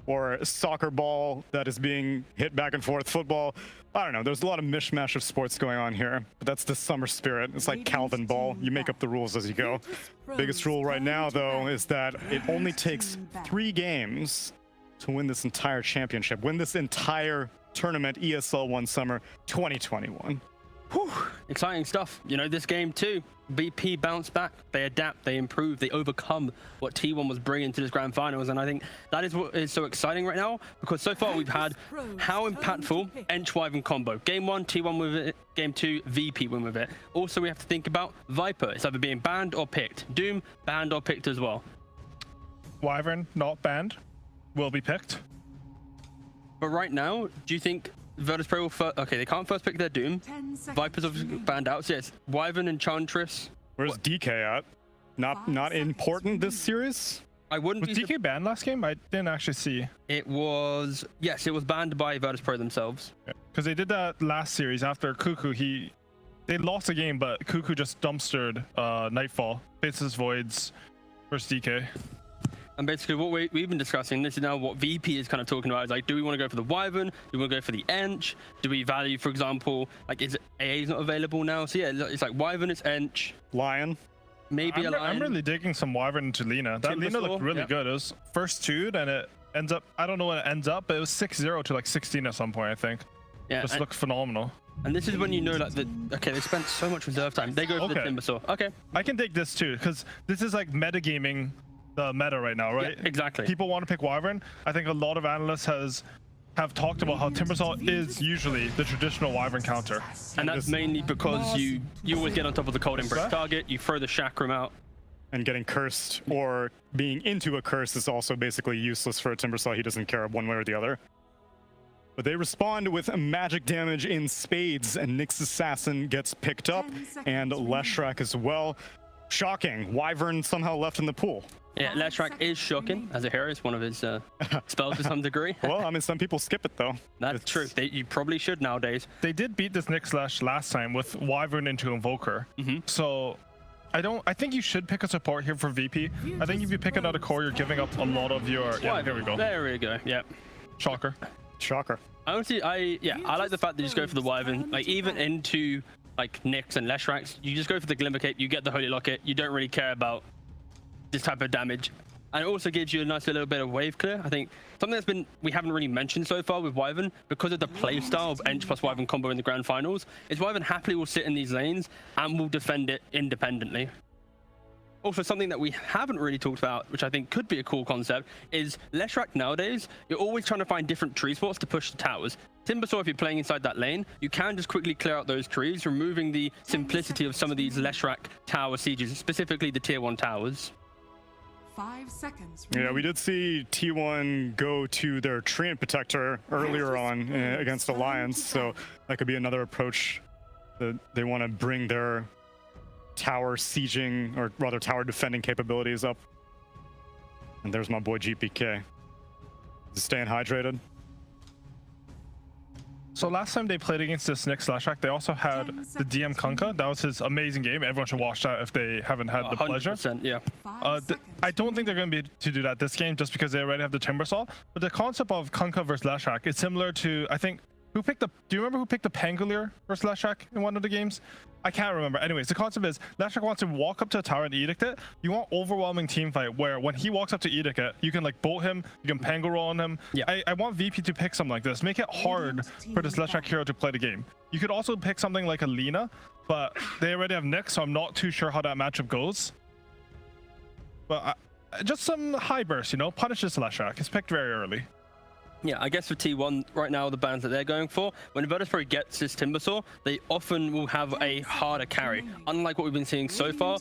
or soccer ball that is being hit back and forth, football. I don't know. There's a lot of mishmash of sports going on here, but that's the summer spirit. It's like Calvin Ball. You make up the rules as you go. Biggest rule right now, though, is that it only takes 3 games to win this entire championship, win this entire tournament, ESL 1 Summer 2021. Whew, exciting stuff. You know, this game too, BP bounced back, they adapt, they improve, they overcome what T1 was bringing to this grand finals, and I think that is what is so exciting right now, because so far we've had how impactful Wyvern combo. Game 1, T1 with it, game 2, VP win with it. Also, we have to think about Viper. It's either being banned or picked. Doom, banned or picked as well. Wyvern, not banned, will be picked. But right now, do you think Virtus.pro will first, okay, they can't first pick their Doom. Vipers have banned out, so yes, Wyvern and Enchantress. Where's DK at? Not important this series? I wouldn't Was DK banned last game? I didn't actually see. It was, yes, it was banned by Virtus.pro themselves. Because they did that last series after Cuckoo. They lost a game, but Cuckoo just dumpstered Nightfall, Faceless Voids versus DK. And basically what we've been discussing, this is now what VP is kind of talking about, is like, do we want to go for the Wyvern? Do we want to go for the Ench? Do we value, for example, like, is AA not available now? So yeah, it's like Wyvern, it's Ench. Lion. Maybe a Lion. I'm really digging some Wyvern into Lina. That Lina looked really good. It was first 2'd and it ends up, I don't know when it ends up, but it was 6-0 to like 16 at some point, I think. Yeah, Just looked phenomenal. And this is when you know, like, okay, they spent so much reserve time. They go for the Timbersaw. Okay. I can take this too, because this is like metagaming the meta right now, right? Yeah, exactly. People want to pick Wyvern. I think a lot of analysts have talked about how Timbersaw is usually the traditional Wyvern counter. And that's mainly because you always get on top of the cold embrace target, you throw the chakram out. And getting cursed or being into a curse is also basically useless for a Timbersaw. He doesn't care one way or the other. But they respond with magic damage in spades, and Nyx Assassin gets picked up, and Leshrac as well. Shocking. Wyvern somehow left in the pool. Yeah, Leshrac is shocking as a hero. It's one of his spells to some degray. Well, I mean, some people skip it, though. That's true. You probably should nowadays. They did beat this Nyx Lash last time with Wyvern into Invoker. So I think you should pick a support here for VP. I think if you pick another core, you're giving up a lot of your... Yeah, there we go. There we go. Yep. Shocker. Honestly, I like the fact that you just go for the Wyvern. Like, even into like Nyx and Leshrac, you just go for the Glimmer Cape, you get the Holy Locket, you don't really care about this type of damage. And it also gives you a nice little bit of wave clear. I think something we haven't really mentioned so far with Wyvern, because of the playstyle of Ench plus Wyvern combo in the grand finals, is Wyvern happily will sit in these lanes and will defend it independently. Also, something that we haven't really talked about, which I think could be a cool concept, is Leshrac nowadays, you're always trying to find different tree spots to push the towers. Timbersaw, if you're playing inside that lane, you can just quickly clear out those trees, removing the simplicity of some of these Leshrac tower sieges, specifically the tier 1 towers. 5 seconds. Yeah, we did see T1 go to their Treant Protector earlier on against Alliance, so that could be another approach that they want to bring their tower sieging, or rather tower defending capabilities up. And there's my boy GPK. Just staying hydrated. So last time they played against this Nyx Leshrac, they also had the DM Kunkka. That was his amazing game. Everyone should watch that if they haven't had the pleasure. Yeah. I don't think they're going to be to do that this game, just because they already have the Timbersaw. But the concept of Kunkka versus Leshrac is similar to, I think, do you remember who picked the Pangolier versus Leshrac in one of the games? I can't remember. Anyways, the concept is Leshrac wants to walk up to a tower and edict it. You want overwhelming team fight where when he walks up to edict it, you can like bolt him, you can Pango roll on him. Yeah. I want VP to pick something like this. Make it hard for this Leshrac hero to play the game. You could also pick something like a Lina, but they already have Nyx, so I'm not too sure how that matchup goes. But just some high burst, you know, punish this Leshrac. It's picked very early. Yeah, I guess for T1 right now, the bans that they're going for, when Virtus.pro gets this Timbersaw, they often will have a harder carry. Unlike what we've been seeing so far,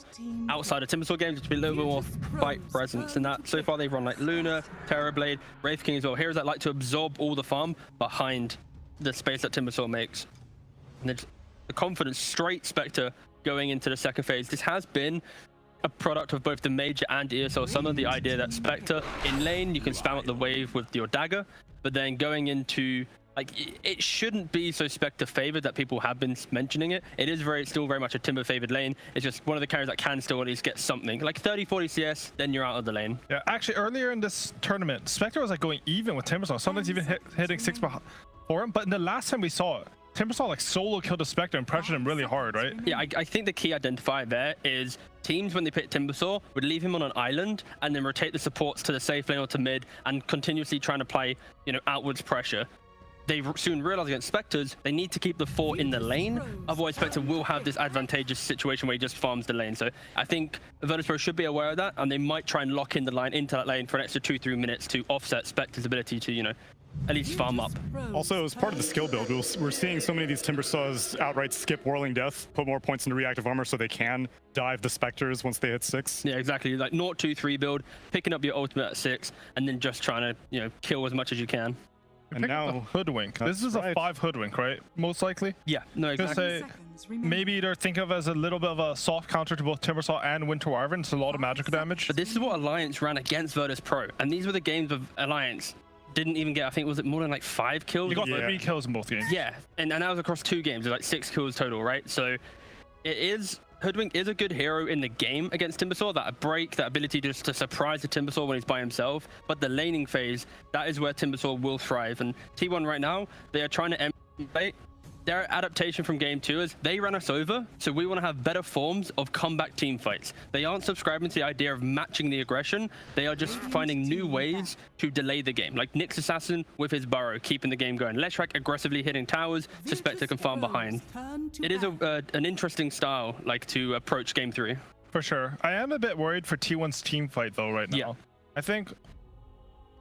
outside of Timbersaw games, it's been a little bit more fight presence. And that so far they've run like Luna, Terrorblade, Wraith King as well. Heroes that like to absorb all the farm behind the space that Timbersaw makes. And the confidence, straight Spectre going into the second phase. This has been a product of both the Major and ESL Summer, the idea that Spectre in lane, you can spam up the wave with your dagger, but then going into like it shouldn't be so Spectre favored that people have been mentioning it. It is still very much a Timber favored lane. It's just one of the carries that can still at least get something like 30-40 CS, then you're out of the lane. Yeah, actually earlier in this tournament, Spectre was like going even with Timbersaw, sometimes even hitting 6 for him. But in the last time we saw it, Timbersaw like solo killed the Spectre and pressured him really hard, right? Yeah, I think the key identifier there is teams, when they pick Timbersaw, would leave him on an island and then rotate the supports to the safe lane or to mid and continuously trying to play, you know, outwards pressure. They soon realize against Spectres, they need to keep the 4 in the lane. Otherwise, Spectre will have this advantageous situation where he just farms the lane. So I think Virtus.pro should be aware of that, and they might try and lock in the line into that lane for an extra 2-3 minutes to offset Spectre's ability to, you know, at least farm up. Also, as part of the skill build, we're seeing so many of these Timbersaws outright skip Whirling Death, put more points into reactive armor so they can dive the Spectres once they hit 6. Yeah, exactly. Like 0-2-3 build, picking up your ultimate at 6, and then just trying to, you know, kill as much as you can. And now Hoodwink. This is a 5 Hoodwink, right? Most likely. Yeah, no, exactly. Say, maybe they're thinking of as a little bit of a soft counter to both Timbersaw and Winter Wyvern. It's a lot of magical damage. But this is what Alliance ran against Virtus.pro, and these were the games of Alliance didn't even get, I think, was it more than like 5 kills? You got 3 kills in both games. Yeah, and that was across 2 games, like 6 kills total, right? So Hoodwink is a good hero in the game against Timbersaw. That break, that ability just to surprise the Timbersaw when he's by himself. But the laning phase, that is where Timbersaw will thrive. And T1 right now, they are trying to emulate their adaptation from game 2 is they ran us over, so we want to have better forms of comeback team fights. They aren't subscribing to the idea of matching the aggression. They are just finding new ways to delay the game, like Nyx Assassin with his burrow, keeping the game going. Leshrac aggressively hitting towers, so Spectre can farm behind. It is an interesting style, like, to approach game 3. For sure. I am a bit worried for T1's team fight though right now. Yeah. I think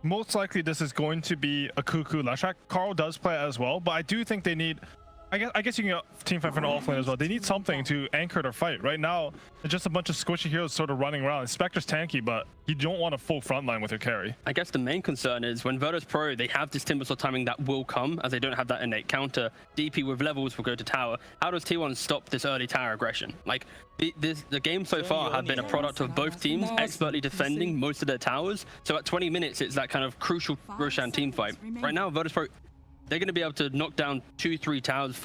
most likely this is going to be a Cuckoo Leshrac. Carl does play it as well, but I do think they need, I guess you can get team fight for an offlane as well. They need something to anchor their fight. Right now, it's just a bunch of squishy heroes sort of running around. Spectre's tanky, but you don't want a full front line with your carry. I guess the main concern is when Virtus.pro, they have this Timbersaw timing that will come, as they don't have that innate counter. DP with levels will go to tower. How does T1 stop this early tower aggression? Like, the game so far have been a product of both teams expertly defending most of their towers. So at 20 minutes, it's that kind of crucial Roshan team fight. Right now, Virtus.pro, they're going to be able to knock down 2-3 towers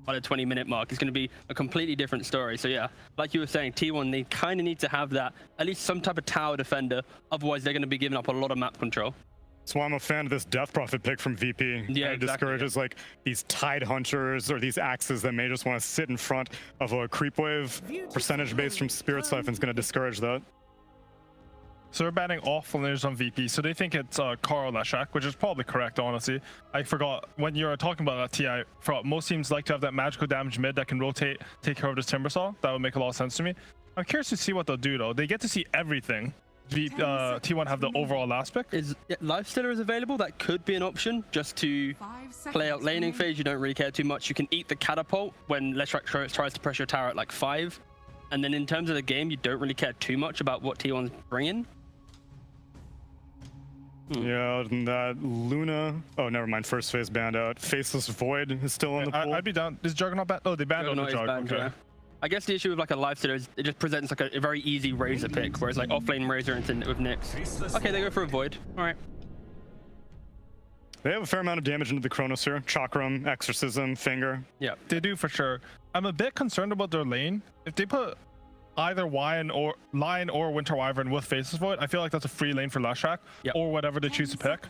by the 20-minute mark. It's going to be a completely different story. So yeah, like you were saying, T1, they kind of need to have that, at least some type of tower defender. Otherwise, they're going to be giving up a lot of map control. That's why I'm a fan of this Death Prophet pick from VP. Yeah, it discourages like these Tide Hunters or these axes that may just want to sit in front of a creep wave. Percentage based from Spirit Siphon is going to discourage that. So they're banning offlaners on VP, so they think it's Carl Leshrac, which is probably correct, honestly. I forgot, when you were talking about that, TI, forgot, most teams like to have that magical damage mid that can rotate, take care of this Timbersaw. That would make a lot of sense to me. I'm curious to see what they'll do, though. They get to see everything. T1 have the overall last pick. Lifestealer is available. That could be an option, just to play out laning phase. You don't really care too much. You can eat the catapult when Leshrac tries to pressure your tower at like 5. And then in terms of the game, you don't really care too much about what T1's bringing. Yeah, other than that, Luna. Oh, never mind. First phase banned out. Faceless Void is still in the pool. I'd be down. Is Juggernaut banned? Oh, they banned on the Jug. Okay. Yeah. I guess the issue with like a Lifestealer is it just presents like a very easy Razor pick, whereas like offlane Razor and with Nyx. Okay, they go for a Void. All right. They have a fair amount of damage into the Chronosphere. Chakram, Exorcism, Finger. Yeah, they do for sure. I'm a bit concerned about their lane. If they put either Lion or Winter Wyvern with Faceless Void, I feel like that's a free lane for Leshrac, or whatever they choose to pick.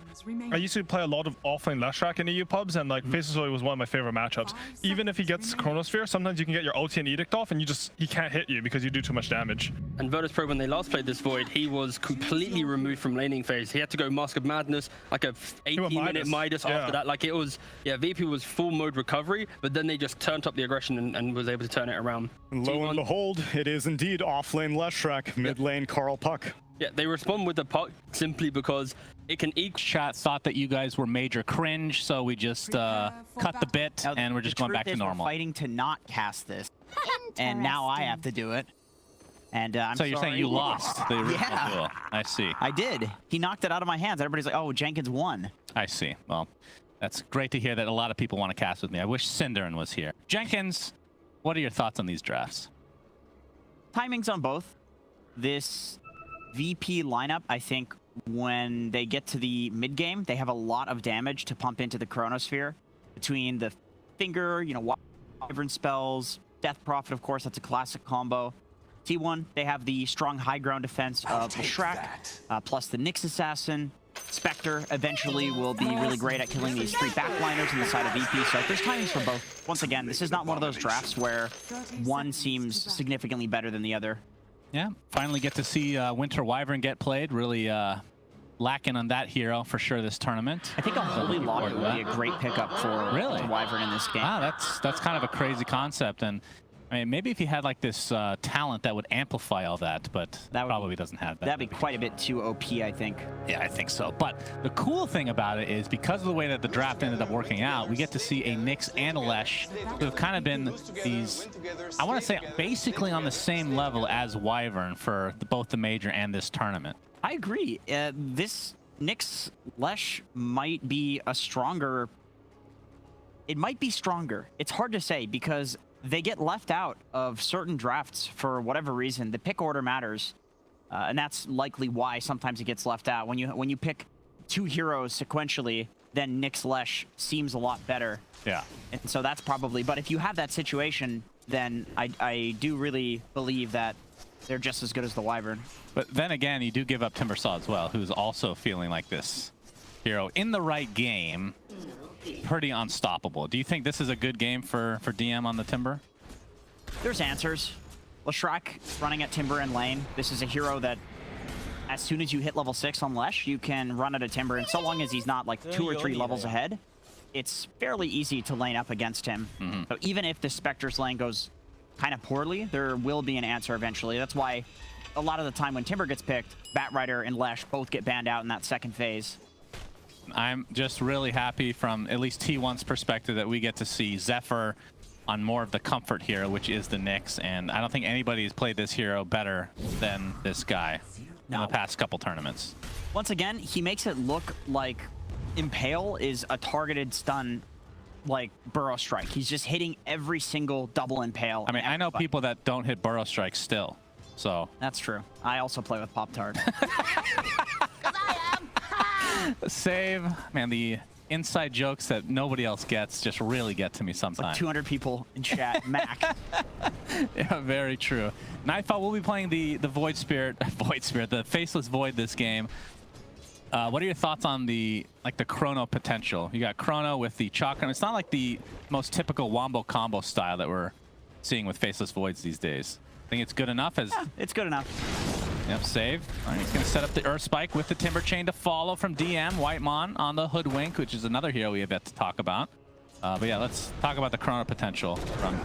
I used to play a lot of offlane Leshrac in EU pubs, and like Faceless Void was one of my favorite matchups. Even if he gets Chronosphere, sometimes you can get your ulti and Edict off, and he can't hit you because you do too much damage. And Virtus.pro, when they last played this Void, he was completely removed from laning phase. He had to go Mask of Madness, like a 18-minute Midas after that. Like it was, yeah, VP was full mode recovery, but then they just turned up the aggression and was able to turn it around. And lo and behold, it is indeed off-lane Leshrac, mid-lane Carl Puck. Yeah, they respond with the Puck simply because it can equal. Chat thought that you guys were major cringe, so we just cut the bit and we're just going back to normal. We're fighting to not cast this, and now I have to do it. And I'm so you're saying you lost the original duel? I see. I did. He knocked it out of my hands. Everybody's like, "Oh, Jenkins won." I see. Well, that's great to hear that a lot of people want to cast with me. I wish Cinderin was here. Jenkins, what are your thoughts on these drafts? Timings on both. This VP lineup, I think, when they get to the mid game, they have a lot of damage to pump into the Chronosphere between the finger, you know, Wyvern spells, Death Prophet, of course, that's a classic combo. T1, they have the strong high ground defense of the Shrek, plus the Nyx Assassin. Spectre eventually will be really great at killing these 3 backliners on the side of VP, so there's timings for both. Once again, this is not one of those drafts where one seems significantly better than the other. Yeah, finally get to see Winter Wyvern get played. Really lacking on that hero for sure this tournament. I think a Holy Locker would be a great pickup for Really? Wyvern in this game. Ah, that's kind of a crazy concept, and I mean, maybe if he had like this talent that would amplify all that, but that probably doesn't have that. That'd be quite a bit too OP, I think. Yeah, I think so. But the cool thing about it is because of the way that the draft ended up working out, we get to see a Nyx and a Lesh who have kind of been these, I want to say, basically on the same level as Wyvern for both the major and this tournament. I agree. This Nyx Lesh might be a stronger... It might be stronger. It's hard to say because they get left out of certain drafts for whatever reason. The pick order matters, and that's likely why sometimes it gets left out. When you pick 2 heroes sequentially, then Nyx Lesh seems a lot better. Yeah. And so that's probably... But if you have that situation, then I do really believe that they're just as good as the Wyvern. But then again, you do give up Timbersaw as well, who's also feeling like this hero in the right game. Pretty unstoppable. Do you think this is a good game for DM on the Timber? There's answers. Leshrac running at Timber and lane. This is a hero that as soon as you hit level 6 on Lesh, you can run at a Timber, and so long as he's not like 2 or 3 levels ahead, it's fairly easy to lane up against him. So even if the Spectre's lane goes kind of poorly, there will be an answer eventually. That's why a lot of the time when Timber gets picked, Batrider and Lesh both get banned out in that second phase. I'm just really happy from at least T1's perspective that we get to see Zephyr on more of the comfort hero, which is the Nyx, and I don't think anybody has played this hero better than this guy in the past couple tournaments. Once again, he makes it look like Impale is a targeted stun like Burrow Strike. He's just hitting every single double Impale. I mean, I know people that don't hit Burrow Strike still, so. That's true. I also play with Pop-Tart. Save, man, the inside jokes that nobody else gets just really get to me sometimes. Like 200 people in chat, Mac. Yeah, very true. Nightfall will be playing the Void Spirit, the Faceless Void this game. What are your thoughts on the Chrono potential? You got Chrono with the Chakra. It's not like the most typical Wombo combo style that we're seeing with Faceless Voids these days. I think it's good enough as... Yeah, it's good enough. Yep, save. All right, he's going to set up the Earth Spike with the Timber Chain to follow from DM. Whitemon on the Hoodwink, which is another hero we have yet to talk about. But yeah, let's talk about the Chrono potential from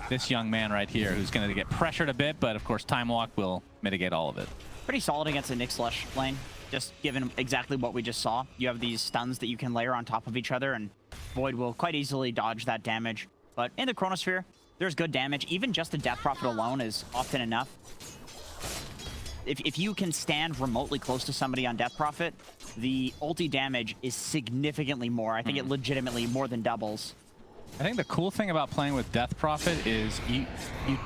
this young man right here, who's going to get pressured a bit, but of course Time Walk will mitigate all of it. Pretty solid against the Nyx Lesh lane, just given exactly what we just saw. You have these stuns that you can layer on top of each other, and Void will quite easily dodge that damage. But in the Chronosphere, there's good damage. Even just the Death Prophet alone is often enough. If you can stand remotely close to somebody on Death Prophet, the ulti damage is significantly more. I think it legitimately more than doubles. I think the cool thing about playing with Death Prophet is you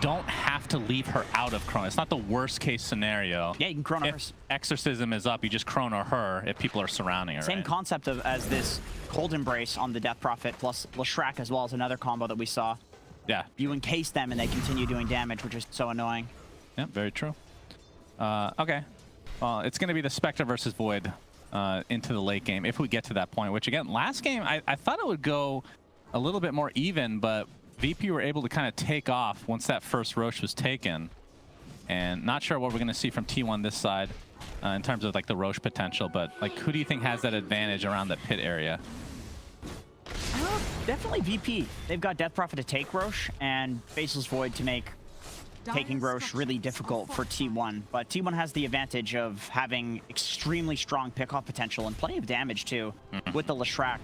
don't have to leave her out of Chrono. It's not the worst case scenario. Yeah, you can Chrono her. If Exorcism is up, you just Chrono her if people are surrounding her. Same concept as this Cold Embrace on the Death Prophet, plus Leshrac as well as another combo that we saw. Yeah. You encase them and they continue doing damage, which is so annoying. Yeah, very true. Okay. Well, it's going to be the Spectre versus Void into the late game if we get to that point, which again, last game, I thought it would go a little bit more even, but VP were able to kind of take off once that first Roche was taken. And not sure what we're going to see from T1 this side in terms of like the Roche potential, but like who do you think has that advantage around the pit area? Definitely VP. They've got Death Prophet to take Roche and Faceless Void to make taking Roche really difficult for T1, but T1 has the advantage of having extremely strong pickoff potential and plenty of damage too with the Leshrac.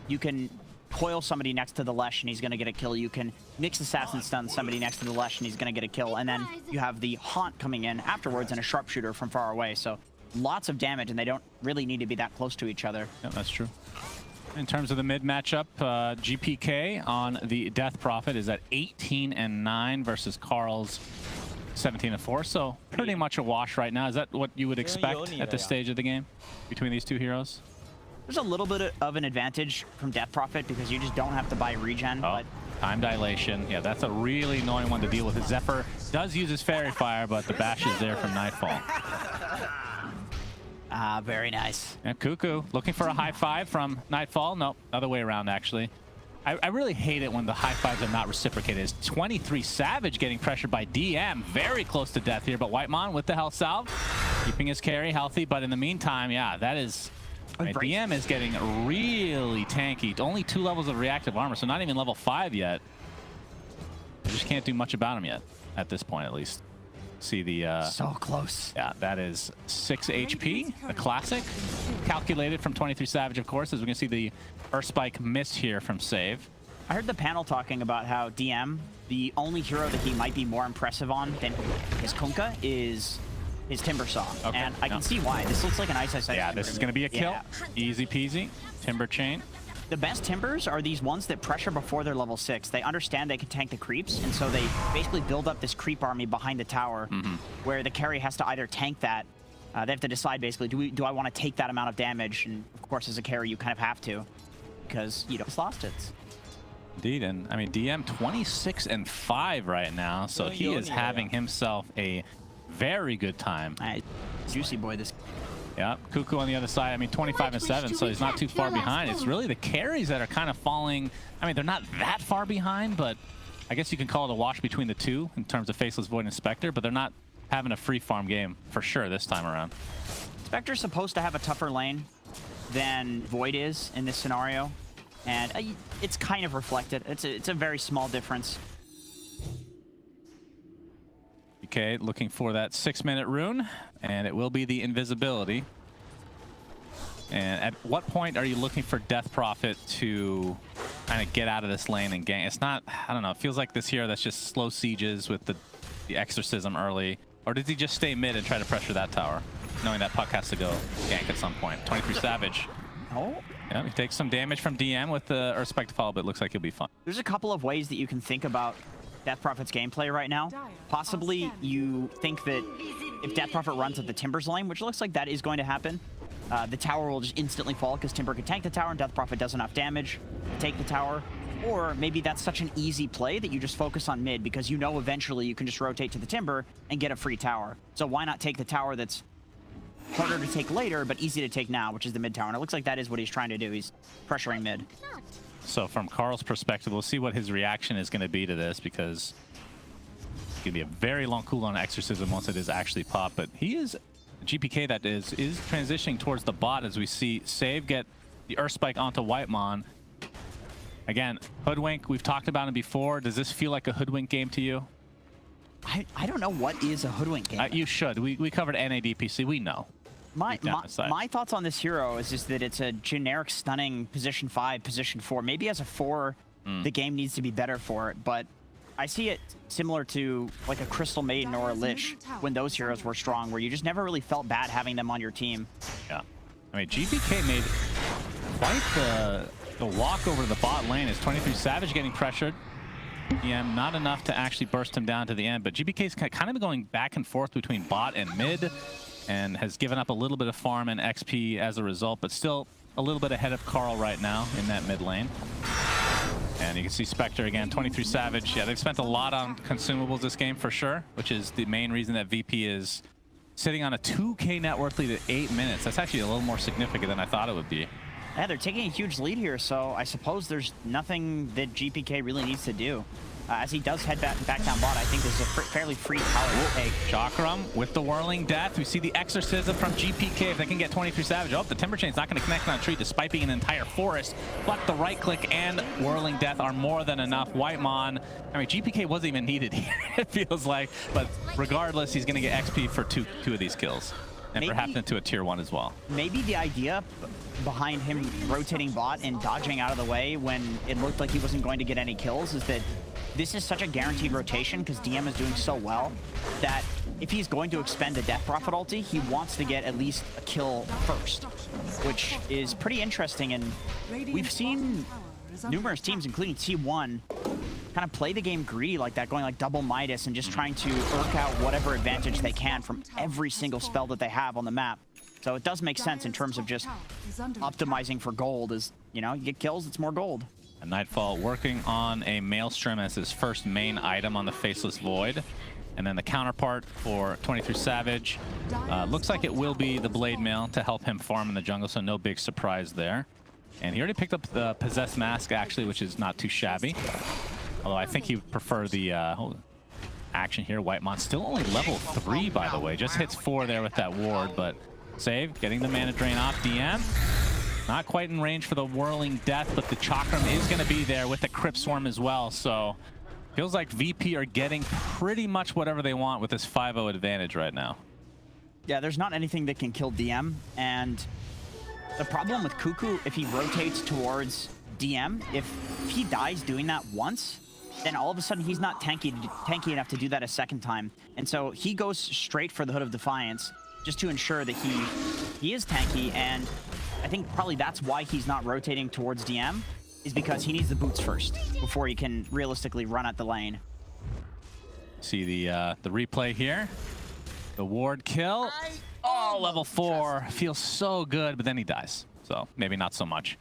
You can coil somebody next to the Lesh and he's going to get a kill. You can Nyx Assassin stun somebody next to the Lesh and he's going to get a kill. And then you have the Haunt coming in afterwards and a Sharpshooter from far away. So lots of damage and they don't really need to be that close to each other. Yeah, that's true. In terms of the mid matchup, GPK on the Death Prophet is at 18-9 versus Carl's 17-4, so pretty much a wash right now. Is that what you would expect at this stage of the game between these two heroes? There's a little bit of an advantage from Death Prophet because you just don't have to buy regen. Oh, But time dilation. Yeah, that's a really annoying one to deal with. His Zephyr does use his Fairy Fire, but the bash is there from Nightfall. very nice. And Cuckoo looking for a high five from Nightfall. Nope, other way around actually. I really hate it when the high fives are not reciprocated. It's 23 Savage getting pressured by DM. Very close to death here, but Whitemon with the health salve, keeping his carry healthy. But in the meantime, yeah, that is... Right, DM is getting really tanky. Only 2 levels of reactive armor, so not even level 5 yet. You just can't do much about him yet, at this point at least. See the... So close. Yeah, that is 6 HP, a classic. Calculated from 23 Savage, of course, as we can see the Earth Spike miss here from Save. I heard the panel talking about how DM, the only hero that he might be more impressive on than his Kunkka is his Timber Saw. Okay, And I can see why. This looks like an Ice. Yeah, this is going to be a kill. Yeah. Easy peasy. Timber Chain. The best Timbers are these ones that pressure before they're level 6. They understand they can tank the creeps, and so they basically build up this creep army behind the tower, where the carry has to either tank that. They have to decide basically, do I want to take that amount of damage? And of course, as a carry, you kind of have to, because you just lost it. Indeed, and I mean DM 26-5 right now, so he is having himself a very good time. Juicy boy, this. Yeah, Cuckoo on the other side. I mean, 25-7, so he's not too far behind. It's really the carries that are kind of falling. I mean, they're not that far behind, but I guess you can call it a wash between the two in terms of Faceless Void and Spectre, but they're not having a free farm game for sure this time around. Spectre's supposed to have a tougher lane than Void is in this scenario, and it's kind of reflected. It's a very small difference. Okay, looking for that 6-minute rune, and it will be the invisibility. And at what point are you looking for Death Prophet to kind of get out of this lane and gank? It's not, I don't know, it feels like this hero that's just slow sieges with the exorcism early. Or did he just stay mid and try to pressure that tower, knowing that puck has to go gank at some point? 23 Savage. Oh. Yeah, he takes some damage from DM with the Earth Spike to follow, but it looks like he'll be fine. There's a couple of ways that you can think about Death Prophet's gameplay right now. Possibly you think that if Death Prophet runs at the Timbers lane, which looks like that is going to happen, the tower will just instantly fall because Timber can tank the tower and Death Prophet does enough damage to take the tower. Or maybe that's such an easy play that you just focus on mid because you know eventually you can just rotate to the Timber and get a free tower. So why not take the tower that's harder to take later but easy to take now, which is the mid tower. And it looks like that is what he's trying to do. He's pressuring mid. So from Carl's perspective, we'll see what his reaction is going to be to this, because it's going to be a very long cooldown exorcism once it is actually popped. But he is GPK that is transitioning towards the bot as we see Save get the Earth Spike onto Whitemon. Again, Hoodwink, we've talked about him before. Does this feel like a Hoodwink game to you? I don't know what is a Hoodwink game. You should. We covered NADPC. We know. My thoughts on this hero is just that it's a generic stunning position 5, position 4. Maybe as a 4, the game needs to be better for it, but I see it similar to like a Crystal Maiden or a Lich when those heroes were strong, where you just never really felt bad having them on your team. Yeah. I mean, GPK made quite the walk over to the bot lane. Is 23 Savage getting pressured. Yeah, not enough to actually burst him down to the end, but GPK's kind of going back and forth between bot and mid, and has given up a little bit of farm and XP as a result, but still a little bit ahead of Carl right now in that mid lane. And you can see Spectre again, 23 Savage. Yeah, they've spent a lot on consumables this game for sure, which is the main reason that VP is sitting on a 2K net worth lead at 8 minutes. That's actually a little more significant than I thought it would be. Yeah, they're taking a huge lead here, so I suppose there's nothing that GPK really needs to do. As he does head back down bot, I think this is a fairly free tower to take. Chakram with the Whirling Death. We see the Exorcism from GPK. If they can get 23 Savage. Oh, the Timber Chain's not going to connect on a tree despite being an entire forest. But the right click and Whirling Death are more than enough. Whitemon, I mean, GPK wasn't even needed here, it feels like. But regardless, he's going to get XP for two of these kills. And perhaps into a tier 1 as well. Maybe the idea behind him rotating bot and dodging out of the way when it looked like he wasn't going to get any kills is that this is such a guaranteed rotation because DM is doing so well that if he's going to expend a Death Prophet ulti, he wants to get at least a kill first, which is pretty interesting. And we've seen numerous teams, including T1, kind kind of play the game greedy like that, going like double Midas and just trying to irk out whatever advantage they can from every single spell that they have on the map. So it does make sense in terms of just optimizing for gold. Is, you know, you get kills, it's more gold. And Nightfall working on a Maelstrom as his first main item on the Faceless Void. And then the counterpart for 23 Savage. Looks like it will be the Blade Mail to help him farm in the jungle, so no big surprise there. And he already picked up the Possessed Mask, actually, which is not too shabby. Although I think he would prefer the action here. Whitemon still only level 3, by the way. Just hits 4 there with that ward, but save, getting the mana drain off. DM, not quite in range for the Whirling Death, but the Chakram is going to be there with the Crypt Swarm as well. So feels like VP are getting pretty much whatever they want with this 5-0 advantage right now. Yeah, there's not anything that can kill DM, and the problem with Cuckoo, if he rotates towards DM, if he dies doing that once, then all of a sudden he's not tanky enough to do that a second time. And so he goes straight for the Hood of Defiance just to ensure that he is tanky, and I think probably that's why he's not rotating towards DM, is because he needs the boots first before he can realistically run at the lane. See the replay here. The ward kill. Oh, level 4. Feels so good, but then he dies. So maybe not so much.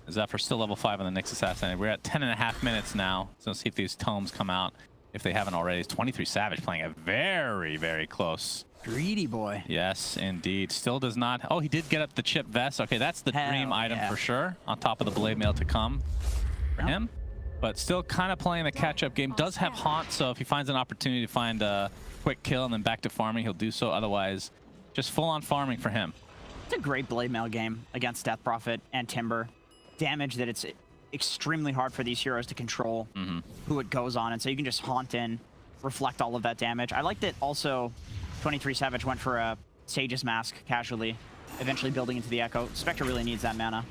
Zephyr still level 5 on the Nyx Assassin. We're at 10.5 minutes now. So let's see if these tomes come out. If they haven't already. It's 23 Savage playing a very, very close. Greedy boy. Yes, indeed. Still does not. Oh, he did get up the chip vest. Okay, that's the dream item for sure. On top of the Blade Mail to come for him. But still kind of playing the catch-up game. Does have Haunt, so if he finds an opportunity to find a quick kill and then back to farming, he'll do so. Otherwise, just full-on farming for him. It's a great Blade Mail game against Death Prophet and Timber. Damage that it's extremely hard for these heroes to control who it goes on, and so you can just Haunt in, reflect all of that damage. I like that also 23 Savage went for a Sage's Mask casually, eventually building into the Echo. Spectre really needs that mana.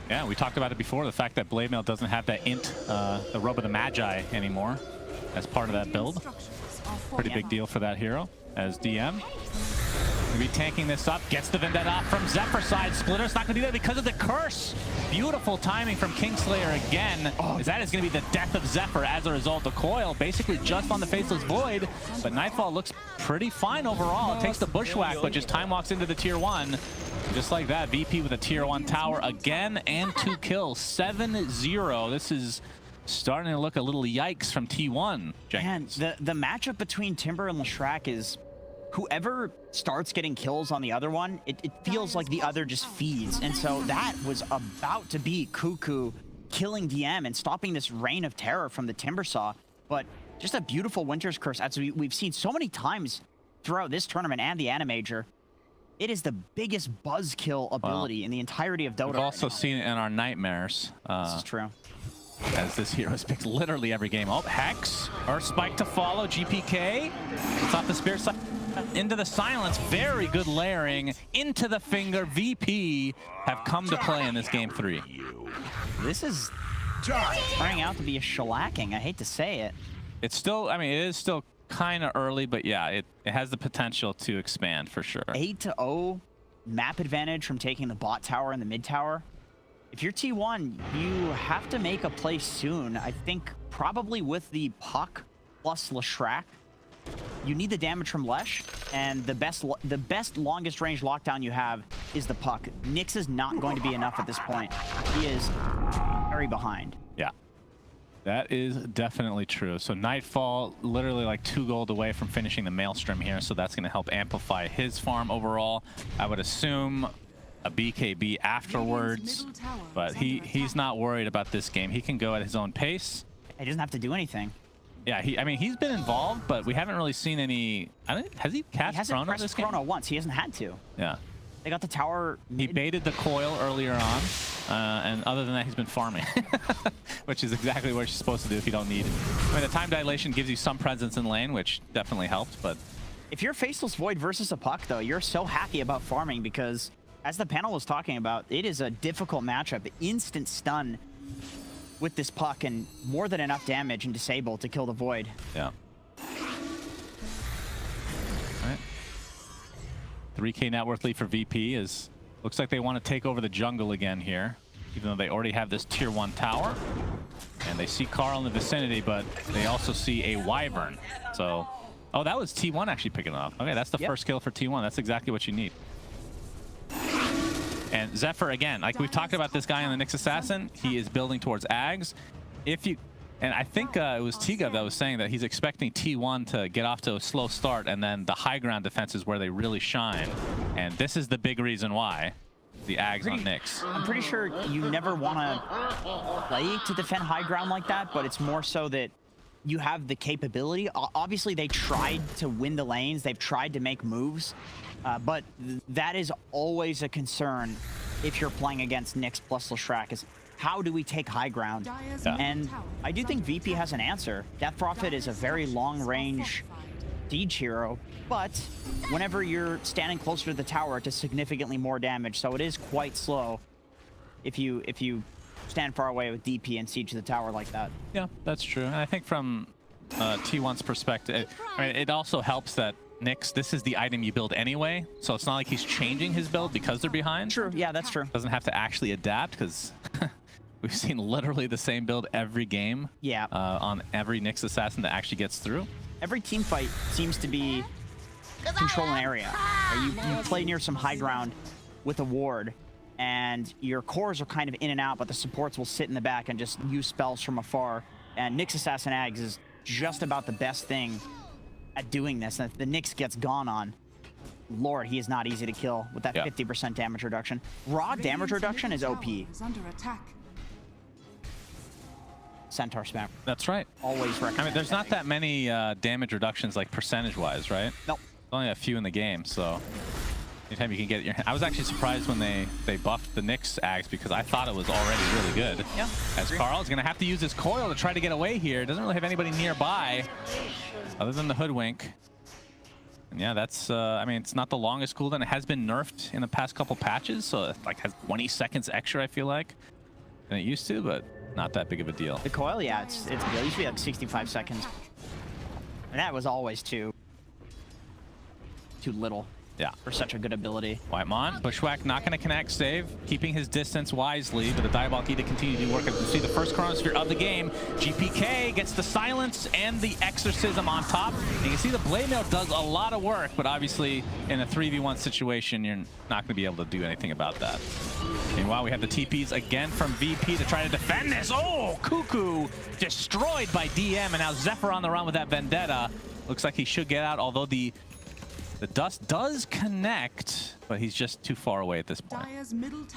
Yeah, we talked about it before, the fact that Blade Mail doesn't have that int, the Robe of the Magi anymore as part of that build. Pretty big deal for that hero as DM. Maybe tanking this up, gets the Vendetta off from Zephyr side. Splitter's not going to do that because of the curse. Beautiful timing from Kingslayer again, as that is going to be the death of Zephyr as a result. The coil basically just on the Faceless Void, but Nightfall looks pretty fine overall. It takes the Bushwhack, but just time walks into the tier 1. Just like that, VP with a tier 1 tower again and 2 kills. 7-0. This is starting to look a little yikes from T1. Jenkins. Man, the matchup between Timber and Leshrac is whoever starts getting kills on the other one, it feels like the other just feeds. And so that was about to be Cuckoo killing DM and stopping this reign of terror from the Timbersaw. But just a beautiful Winter's Curse, as we've seen so many times throughout this tournament and the Animajor. It is the biggest buzzkill ability in the entirety of Dota. We've also seen it in our Nightmares. This is true. As this hero is picked literally every game. Oh, Hex, Earth Spike to follow, GPK. It's off the spear side, into the silence. Very good layering, into the finger. VP have come to play in this game 3. This is turning out to be a shellacking. I hate to say it. It's still, I mean, it is still kind of early, but yeah, it has the potential to expand for sure. 8-0 map advantage from taking the bot tower and the mid tower. If you're T1, you have to make a play soon. I think probably with the Puck plus Leshrac, you need the damage from Lesh, and the best longest range lockdown you have is the Puck. Nyx is not going to be enough at this point. He is very behind. Yeah, that is definitely true. So Nightfall literally like 2 gold away from finishing the Maelstrom here, so that's going to help amplify his farm overall. I would assume a BKB afterwards, but he's not worried about this game. He can go at his own pace. He doesn't have to do anything. Yeah, I mean, he's been involved, but we haven't really seen any. Has he cast Chrono this game? Chrono once. He hasn't had to. Yeah. They got the tower. He baited the coil earlier on, and other than that, he's been farming, which is exactly what you're supposed to do if you don't need it. I mean, the time dilation gives you some presence in lane, which definitely helped, but if you're Faceless Void versus a Puck, though, you're so happy about farming because, as the panel was talking about, it is a difficult matchup. Instant stun with this Puck and more than enough damage and disable to kill the Void. Yeah. All right. 3K net worth lead for VP is looks like they want to take over the jungle again here. even though they already have this tier 1 tower. And they see Carl in the vicinity, but they also see a Wyvern. So, oh, that was T1 actually picking it up. Okay, that's the first kill for T1. That's exactly what you need. And Zephyr, again, like we've talked about this guy on the Nyx Assassin, he is building towards Ags. If you, and I think it was Tiga that was saying that he's expecting T1 to get off to a slow start, and then the high ground defense is where they really shine. And this is the big reason why. The Ags on Nyx. I'm pretty sure you never want to play to defend high ground like that, but it's more so that you have the capability. Obviously, they tried to win the lanes. They've tried to make moves, but that is always a concern if you're playing against Nyx plus Leshrac, is how do we take high ground? Yeah. And I do think VP has an answer. Death Prophet is a very long-range siege hero, but whenever you're standing closer to the tower, it does significantly more damage, so it is quite slow if you stand far away with DP and siege the tower like that. Yeah, that's true. And I think from T1's perspective, I mean, it also helps that Nyx, this is the item you build anyway, so it's not like he's changing his build because they're behind. True, yeah, that's true. Doesn't have to actually adapt, because we've seen literally the same build every game. Yeah. On every Nyx Assassin that actually gets through. Every team fight seems to be control an area. You play near some high ground with a ward, and your cores are kind of in and out, but the supports will sit in the back and just use spells from afar. And Nyx Assassin Ags is just about the best thing at doing this. And if the Nyx gets gone on, Lord, he is not easy to kill with that 50% damage reduction. Raw damage reduction is OP. Is under attack. Centaur spam. That's right. Always recommend. I mean, there's not that many damage reductions, like percentage-wise, right? Nope. Only a few in the game, so anytime you can get your... I was actually surprised when they buffed the Nyx Ags, because I thought it was already really good. Yeah. As Carl is going to have to use his coil to try to get away here. Doesn't really have anybody nearby other than the Hoodwink. And yeah, that's... I mean, it's not the longest cooldown. It has been nerfed in the past couple patches, so it like has 20 seconds extra, I feel like, than it used to, but not that big of a deal. The coil, yeah, it used to be like 65 seconds. And that was always too little. Yeah. For such a good ability. Whitemon, Bushwhack not going to connect, save, keeping his distance wisely, but the Diabolic need to continue to do work. As we see the first Chronosphere of the game, GPK gets the silence and the Exorcism on top. You can see the Blade Mail does a lot of work, but obviously in a 3v1 situation, you're not going to be able to do anything about that. Meanwhile, we have the TPs again from VP to try to defend this. Oh, Cuckoo destroyed by DM, and now Zephyr on the run with that Vendetta. Looks like he should get out, although the dust does connect, but he's just too far away at this point.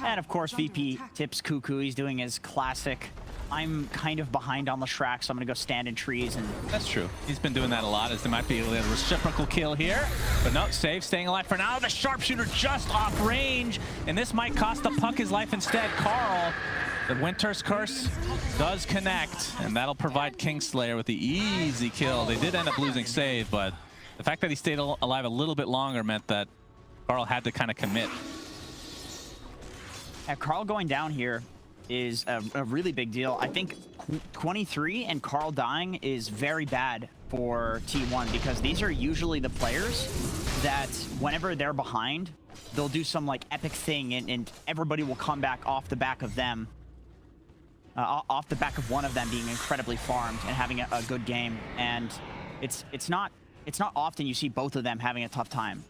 And of course, VP tips Cuckoo. He's doing his classic, I'm kind of behind on Leshrac, so I'm going to go stand in trees. And that's true. He's been doing that a lot, as they might be able to get a reciprocal kill here. But no, save, staying alive for now. The Sharpshooter just off range, and this might cost the Puck his life instead. Carl, the Winter's Curse does connect, and that'll provide Kingslayer with the easy kill. They did end up losing save, but the fact that he stayed alive a little bit longer meant that Carl had to kind of commit. Carl going down here is a really big deal. I think 23 and Carl dying is very bad for T1, because these are usually the players that whenever they're behind, they'll do some like epic thing, and everybody will come back off the back of them. Off the back of one of them being incredibly farmed and having a good game. And it's not often you see both of them having a tough time.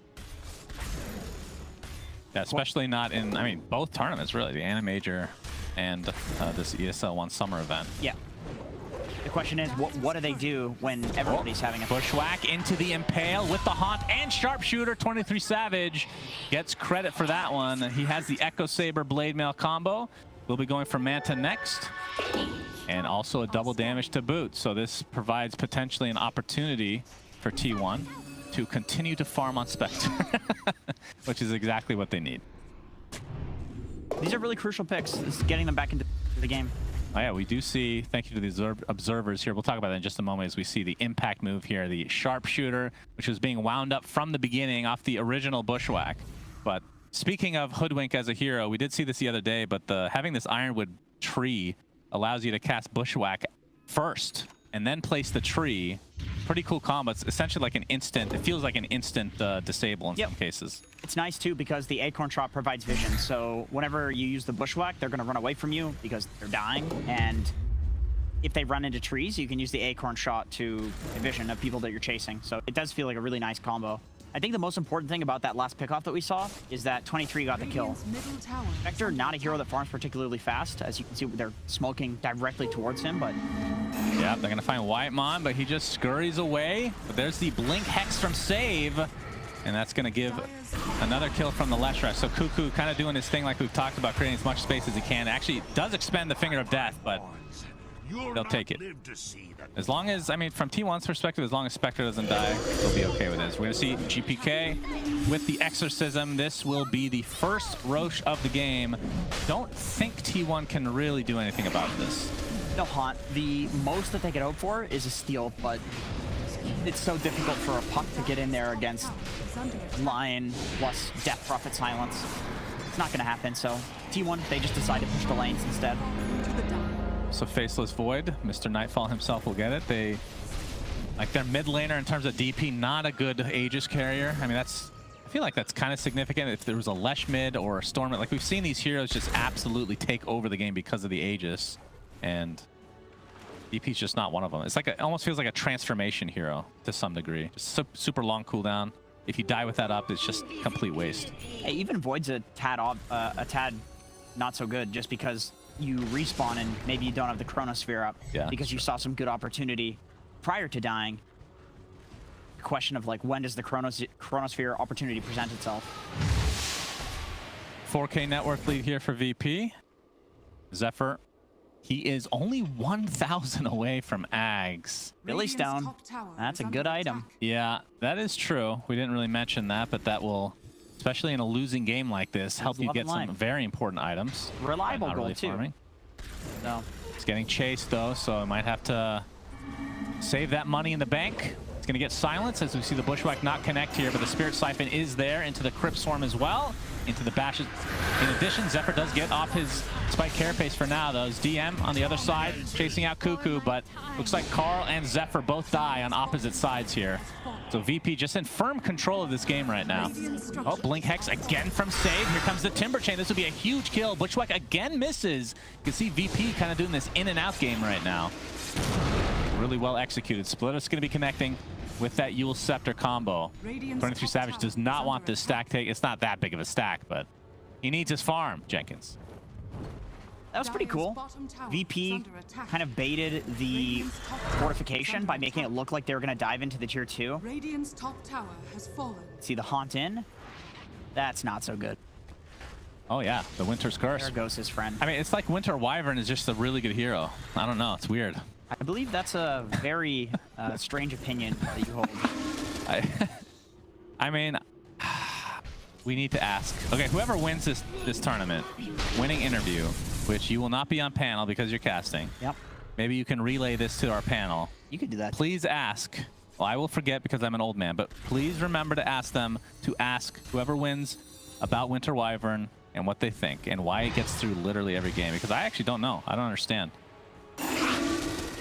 Yeah, especially not in, I mean, both tournaments, really. The Ana Major and this ESL 1 summer event. Yeah. The question is, what do they do when everybody's having a... Bushwhack into the Impale with the Haunt and Sharpshooter. 23 Savage gets credit for that one. He has the Echo Saber Blade Mail combo. We'll be going for Manta next. And also a double damage to boot. So this provides potentially an opportunity for T1 to continue to farm on Spectre, which is exactly what they need. These are really crucial picks. This is getting them back into the game. Oh yeah, we do see, thank you to the observers here. We'll talk about that in just a moment as we see the impact move here, the Sharpshooter, which was being wound up from the beginning off the original Bushwhack. But speaking of Hoodwink as a hero, we did see this the other day, but having this Ironwood tree allows you to cast Bushwhack first and then place the tree pretty cool combo. It's essentially like an instant, it feels like an instant disable in some cases. It's nice too because the acorn shot provides vision. So whenever you use the bushwhack, they're going to run away from you because they're dying. And if they run into trees, you can use the acorn shot to vision of people that you're chasing. So it does feel like a really nice combo. I think the most important thing about that last pickoff that we saw is that 23 got the kill. Vector, not a hero that farms particularly fast. As you can see, they're smoking directly towards him, but... Yeah, they're going to find Whitemon, but he just scurries away. But there's the Blink Hex from Save, and that's going to give another kill from the Leshrac. So Cuckoo kind of doing his thing like we've talked about, creating as much space as he can. Actually does expend the Finger of Death, but they'll take it. As long as, I mean, from T1's perspective, as long as Spectre doesn't die, they'll be okay with this. We're going to see GPK with the Exorcism. This will be the first Roche of the game. Don't think T1 can really do anything about this. No, Haunt. The most that they could hope for is a steal, but it's so difficult for a puck to get in there against Lion plus Death Prophet Silence. It's not going to happen, so T1, they just decide to push the lanes instead. So Faceless Void, Mr. Nightfall himself will get it. They, like their mid laner in terms of DP, not a good Aegis carrier. I mean, I feel like that's kind of significant. If there was a Lesh mid or a Storm mid, like we've seen these heroes just absolutely take over the game because of the Aegis, and DP's just not one of them. It's like it almost feels like a transformation hero to some degree. Just super long cooldown. If you die with that up, it's just complete waste. Hey, even Void's a tad not so good, just because you respawn and maybe you don't have the Chronosphere up because you saw some good opportunity prior to dying. Question of like, when does the Chronosphere opportunity present itself? 4K network lead here for VP. Zephyr, he is only 1,000 away from Ags. Billy Stone, that's a good item. Yeah, that is true. We didn't really mention that, but that will, especially in a losing game like this, help you get some very important items. Reliable goal, too. No. It's getting chased, though, so I might have to save that money in the bank. It's going to get silenced as we see the Bushwhack not connect here, but the Spirit Siphon is there into the Crypt Swarm as well, into the bashes. In addition, Zephyr does get off his Spike Carapace for now, though. It's DM on the other side, chasing out Cuckoo, but looks like Carl and Zephyr both die on opposite sides here. So VP just in firm control of this game right now. Oh, Blink Hex again from Save. Here comes the Timber Chain. This will be a huge kill. Bushwhack again misses. You can see VP kind of doing this in and out game right now. Really well executed. Splitter's going to be connecting with that Yule Scepter combo. 23 Savage does not want this stack take. It's not that big of a stack, but he needs his farm, Jenkins. That was pretty cool. VP kind of baited the fortification by making it look like they were going to dive into the tier 2. Radiant's top tower has fallen. See the Haunt in? That's not so good. Oh yeah, the Winter's Curse. There goes his friend. I mean, it's like Winter Wyvern is just a really good hero. I don't know, it's weird. I believe that's a very strange opinion that you hold. I mean, we need to ask. Okay, whoever wins this tournament, winning interview, which you will not be on panel because you're casting. Yep. Maybe you can relay this to our panel. You could do that. Please ask. Well, I will forget because I'm an old man, but please remember to ask them to ask whoever wins about Winter Wyvern and what they think and why it gets through literally every game, because I actually don't know. I don't understand.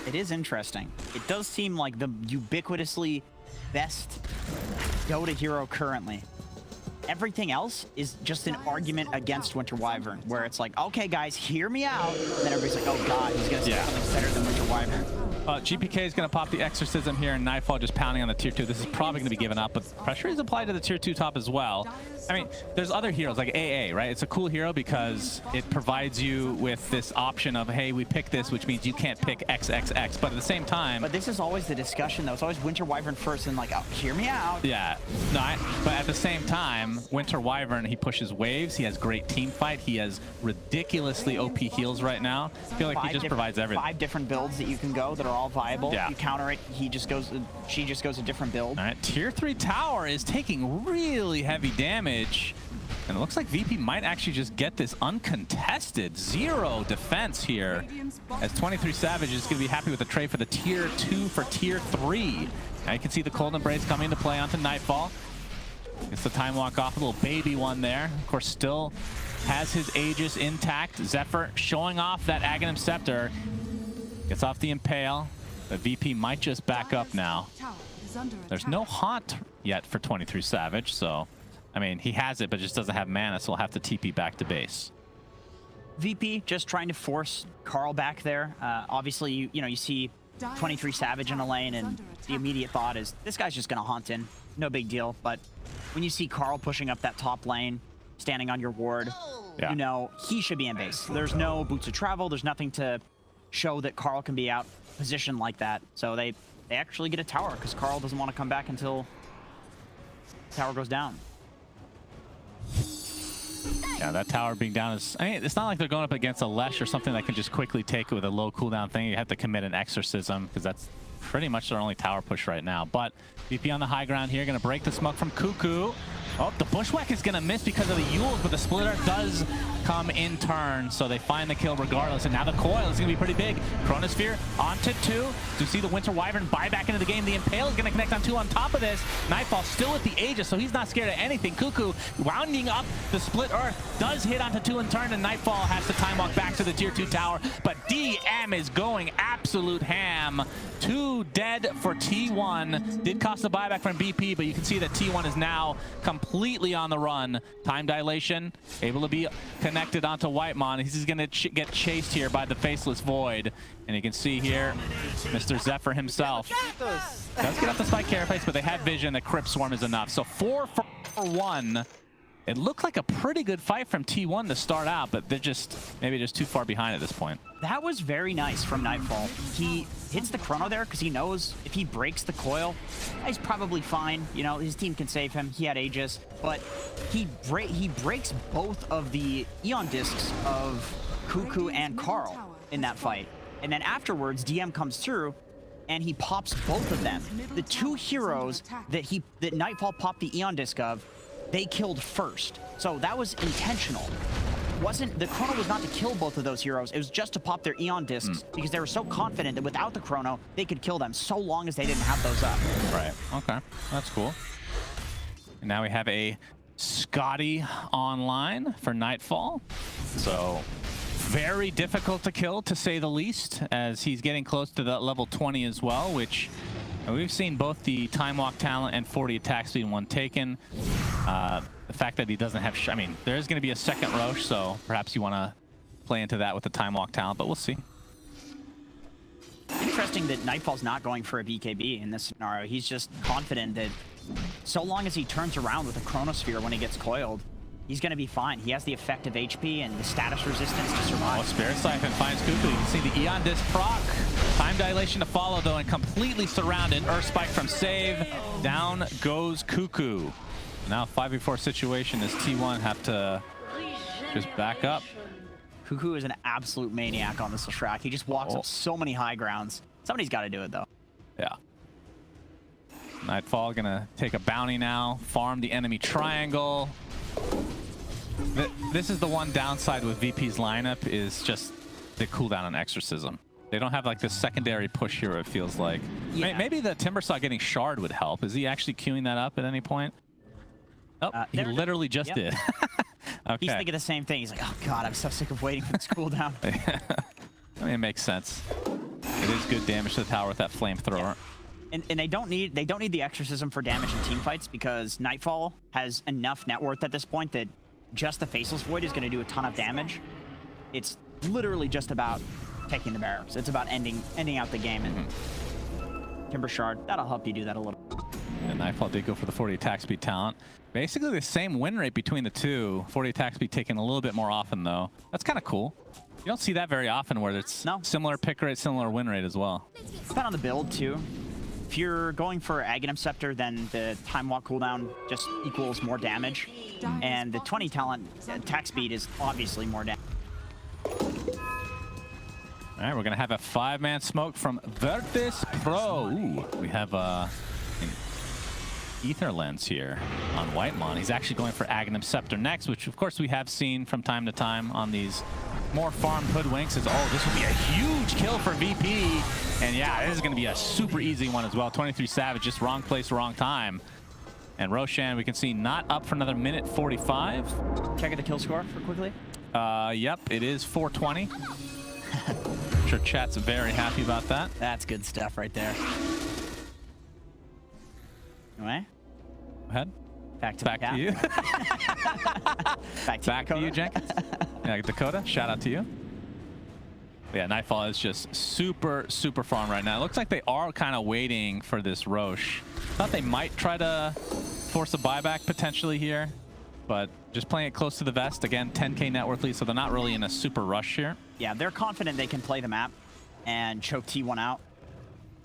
It is interesting. It does seem like the ubiquitously best Dota hero currently. Everything else is just an argument against Winter Wyvern, where it's like, okay, guys, hear me out. And then everybody's like, oh, God, he's going to say something better than Winter Wyvern. GPK is going to pop the Exorcism here, and Nightfall just pounding on the tier 2. This is probably going to be given up, but pressure is applied to the tier 2 top as well. I mean, there's other heroes like AA, right? It's a cool hero because it provides you with this option of, hey, we pick this, which means you can't pick XXX. But at the same time... But this is always the discussion, though. It's always Winter Wyvern first and like, oh, hear me out. Yeah. No, but at the same time, Winter Wyvern, he pushes waves. He has great team fight. He has ridiculously OP heals right now. I feel like he just provides everything. 5 different builds that you can go that are all viable. Yeah. You counter it, she just goes a different build. All right, tier 3 tower is taking really heavy damage. And it looks like VP might actually just get this uncontested. 0 defense here. As 23 Savage is going to be happy with the trade for the tier 2 for tier 3. Now you can see the Cold Embrace coming into play onto Nightfall. Gets the time walk off, a little baby one there. Of course, still has his Aegis intact. Zephyr showing off that Aghanim Scepter. Gets off the Impale. But VP might just back up now. There's no haunt yet for 23 Savage, so I mean he has it, but just doesn't have mana, so he'll have to TP back to base. VP just trying to force Carl back there. Obviously, you see 23 Savage in a lane, and the immediate thought is this guy's just gonna haunt in. No big deal. But when you see Carl pushing up that top lane, standing on your ward, yeah, you know he should be in base. There's no boots of travel. There's nothing to show that Carl can be out positioned like that. So they actually get a tower because Carl doesn't want to come back until the tower goes down. Yeah, that tower being down is... I mean, it's not like they're going up against a Lesh or something that can just quickly take it with a low cooldown thing. You have to commit an exorcism because that's pretty much their only tower push right now. But VP on the high ground here, going to break the smoke from Cuckoo. Oh, the Bushwhack is going to miss because of the Yules, but the Splitter does come in turn, so they find the kill regardless. And now the coil is going to be pretty big. Chronosphere onto 2. To see the Winter Wyvern buy back into the game. The Impale is going to connect on 2 on top of this. Nightfall still with the Aegis, so he's not scared of anything. Cuckoo rounding up the Split Earth, does hit onto 2 in turn, and Nightfall has to time walk back to the tier 2 tower. But DM is going absolute ham. 2 dead for T1. Did cost a buyback from BP, but you can see that T1 is now completely on the run. Time dilation, able to be connected onto Whitemon. He's going to get chased here by the Faceless Void. And you can see here, Mr. Zephyr himself does get off the Spike Carapace, but they have vision that Crypt Swarm is enough. So 4 for 1. It looked like a pretty good fight from T1 to start out, but they're just maybe just too far behind at this point. That was very nice from Nightfall. He hits the chrono there because he knows if he breaks the coil, he's probably fine. You know, his team can save him. He had Aegis, but he breaks both of the Eon discs of Cuckoo and Carl in that fight. And then afterwards, DM comes through and he pops both of them. The 2 heroes that Nightfall popped the Eon disc of, they killed first. So that was intentional. The chrono was not to kill both of those heroes. It was just to pop their Eon discs because they were so confident that without the chrono, they could kill them so long as they didn't have those up. Right. Okay. That's cool. And now we have a Scotty online for Nightfall. So very difficult to kill, to say the least, as he's getting close to that level 20 as well, which we've seen both the Time Walk talent and 40 attack speed one taken. The fact that he doesn't have... I mean, there is going to be a second Roche, so perhaps you want to play into that with the Time Walk talent, but we'll see. Interesting that Nightfall's not going for a BKB in this scenario. He's just confident that so long as he turns around with a Chronosphere when he gets coiled, he's going to be fine. He has the effective HP and the status resistance to survive. Oh, Spirit Siphon finds Cuckoo. You can see the Eon Disc proc. Time dilation to follow, though, and completely surrounded. Earth Spike from Save. Down goes Cuckoo. Now 5v4 situation as T1 have to just back up. Cuckoo is an absolute maniac on this track. He just walks up so many high grounds. Somebody's got to do it, though. Yeah. Nightfall gonna take a bounty now. Farm the enemy triangle. This is the one downside with VP's lineup, is just the cooldown on Exorcism. They don't have like this secondary push here, it feels like. Yeah. Maybe the Timbersaw getting Shard would help. Is he actually queuing that up at any point? Oh, he literally just did. Okay. He's thinking the same thing. He's like, oh god, I'm so sick of waiting for this cooldown. I mean, it makes sense. It is good damage to the tower with that flamethrower. Yeah. And they don't need the Exorcism for damage in team fights because Nightfall has enough net worth at this point that just the Faceless Void is going to do a ton of damage. It's literally just about taking the barracks. It's about ending out the game. And Timber Shard, that'll help you do that a little. And Nightfall did go for the 40 attack speed talent. Basically the same win rate between the two. 40 attack speed taken a little bit more often, though. That's kind of cool. You don't see that very often where it's similar pick rate, similar win rate as well. Depend on the build, too. If you're going for Aghanim Scepter, then the Time Walk cooldown just equals more damage. And the 20 talent attack speed is obviously more damage. All right, we're going to have a 5-man smoke from Virtus Pro. Ooh, we have an Ether Lens here on Whitemon. He's actually going for Aghanim Scepter next, which of course we have seen from time to time on these more farmed Hoodwinks. Oh, this will be a huge kill for VP. And yeah, this is going to be a super easy one as well. 23 Savage, just wrong place, wrong time. And Roshan, we can see not up for another minute 45. Check out the kill score for quickly. Yep, it is 420. I'm sure chat's very happy about that. That's good stuff right there. Anyway, Go ahead. back to Back the to you. Back Back to you, Jenkins. Yeah, Dakota, shout out to you. Yeah, Nightfall is just super farm right now. It looks like they are kind of waiting for this Roche. Thought they might try to force a buyback potentially here, but just playing it close to the vest. Again, 10k net worth lead, so they're not really in a super rush here. Yeah, they're confident they can play the map and choke T1 out.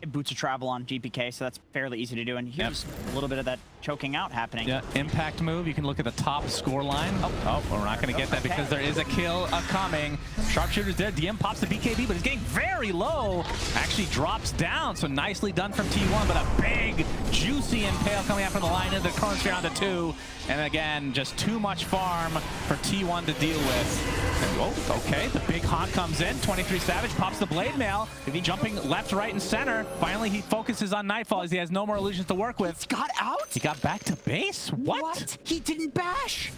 Boots of travel on GPK, so that's fairly easy to do. And here's a little bit of that choking out happening. Yeah, impact move. You can look at the top score line. Oh, we're not going to get that because there is a kill coming. Sharpshooter's there. DM pops the BKB, but it's getting very low. Actually drops down, so nicely done from T1, but a big, juicy impale coming out from the line into the chronosphere onto 2. And again, just too much farm for T1 to deal with. And, oh, okay, the big haunt comes in. 23 Savage pops the blade mail. Jumping left, right, and center. Finally, he focuses on Nightfall as he has no more illusions to work with. He got out? He got back to base? What? He didn't bash.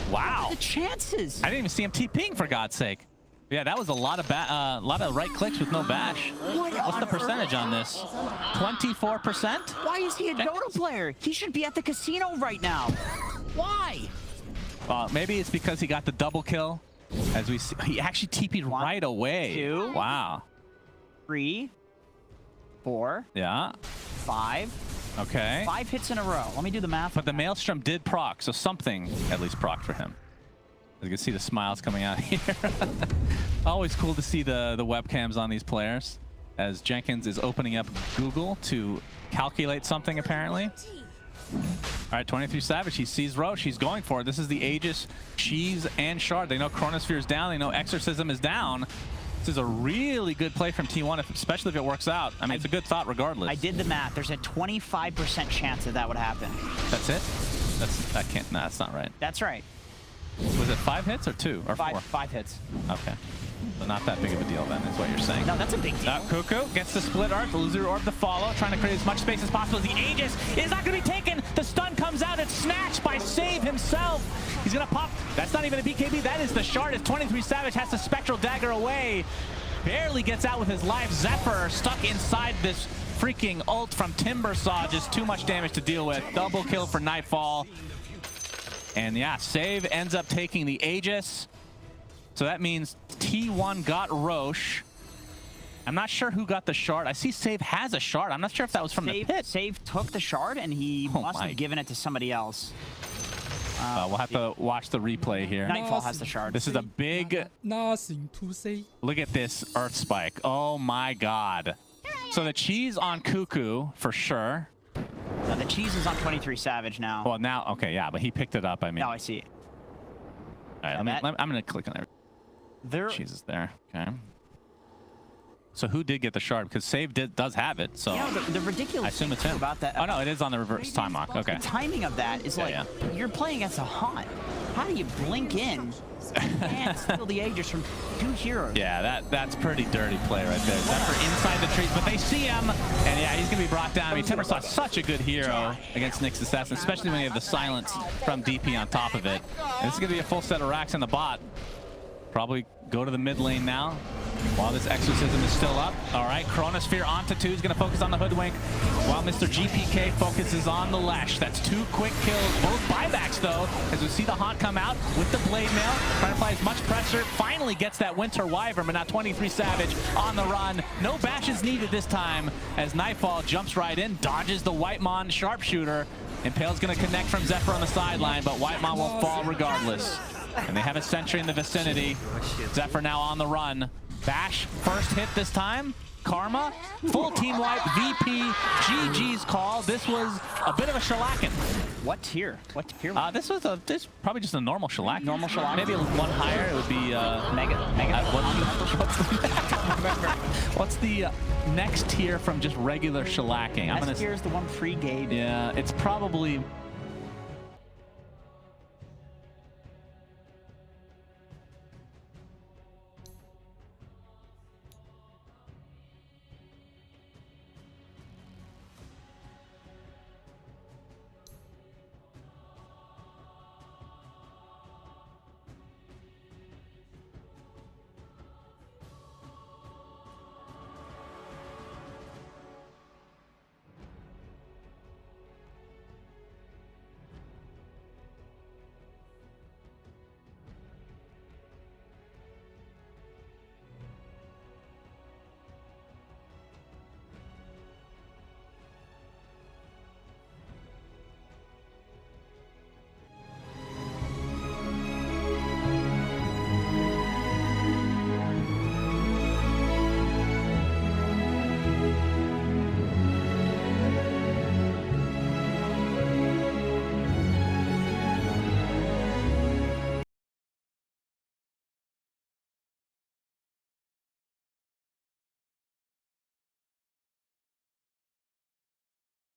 Wow. What are the chances? I didn't even see him TPing, for God's sake. Yeah, that was a lot of right clicks with no bash. What's the percentage on this? 24%? Why is he a Dota player? He should be at the casino right now. Why? Maybe it's because he got the double kill. As we see, he actually TP'd right away. 2. Wow. 3. 4. Yeah. 5. Okay. 5 hits in a row. Let me do the math. But the Maelstrom did proc, so something at least proc for him. As you can see the smiles coming out here. Always cool to see the webcams on these players. As Jenkins is opening up Google to calculate something apparently. All right, 23 Savage, he sees Roche, he's going for it. This is the Aegis, Cheese, and Shard. They know Chronosphere is down, they know Exorcism is down. This is a really good play from T1, especially if it works out. I mean, it's a good thought regardless. I did the math. There's a 25% chance that would happen. That's it? That's not right. That's right. Was it 5 hits or 2 or 4? 5 hits. Okay. So not that big of a deal then, is what you're saying. No, that's a big deal. Cuckoo gets the split arc, the loser orb to follow, trying to create as much space as possible. The Aegis is not going to be taken. The stun comes out. It's snatched by Save himself. He's going to pop. That's not even a BKB. That is the Shard. As 23 Savage has the Spectral Dagger away. Barely gets out with his life. Zephyr stuck inside this freaking ult from Timbersaw. Just too much damage to deal with. Double kill for Nightfall. And yeah, Save ends up taking the Aegis. So that means T1 got Roche. I'm not sure who got the Shard. I see Save has a Shard. I'm not sure if that was from the pit. Save took the Shard and he must have given it to somebody else. We'll have to watch the replay here. Nightfall has the Shard. This is a big... Nothing to say. Look at this Earth Spike. Oh my God. So the cheese on Cuckoo for sure. No, the cheese is on 23 Savage now. Well, now, okay, yeah, but he picked it up, I mean. Now I see it. All right, I'm going to click on it. Cheese is there. Okay. So who did get the Shard? Because Save does have it, so... Yeah, the ridiculous I assume it's him. about that... Oh, no, it is on the reverse time lock. Okay. The timing of that is like, you're playing against a Haunt. How do you blink in and steal the Aegis from 2 heroes? Yeah, that's pretty dirty play right there. Zephyr inside the trees, but they see him, and yeah, he's going to be brought down. I mean, Timbersaw's such a good hero against Nyx Assassin, especially when you have the silence from DP on top of it. And this is going to be a full set of racks in the bot. Probably go to the mid lane now while this Exorcism is still up. All right, Chronosphere onto 2 is going to focus on the Hoodwink while Mr. GPK focuses on the Lesh. That's 2 quick kills, both buybacks though, as we see the Haunt come out with the Blade Mail, trying to apply as much pressure, finally gets that Winter Wyvern, but now 23 Savage on the run. No bashes needed this time as Nightfall jumps right in, dodges the Whitemon Sharpshooter. Impale's going to connect from Zephyr on the sideline, but Whitemon will fall regardless. And they have a sentry in the vicinity. Zephyr now on the run. Bash, first hit this time. Karma, full team wipe, VP, GG's call. This was a bit of a shellacking. What tier? What tier? This was probably just a normal shellac. Normal shellac? Maybe one higher, it would be... Mega? What's the next tier from just regular shellacking? Next tier is the one free Gabe. Yeah, it's probably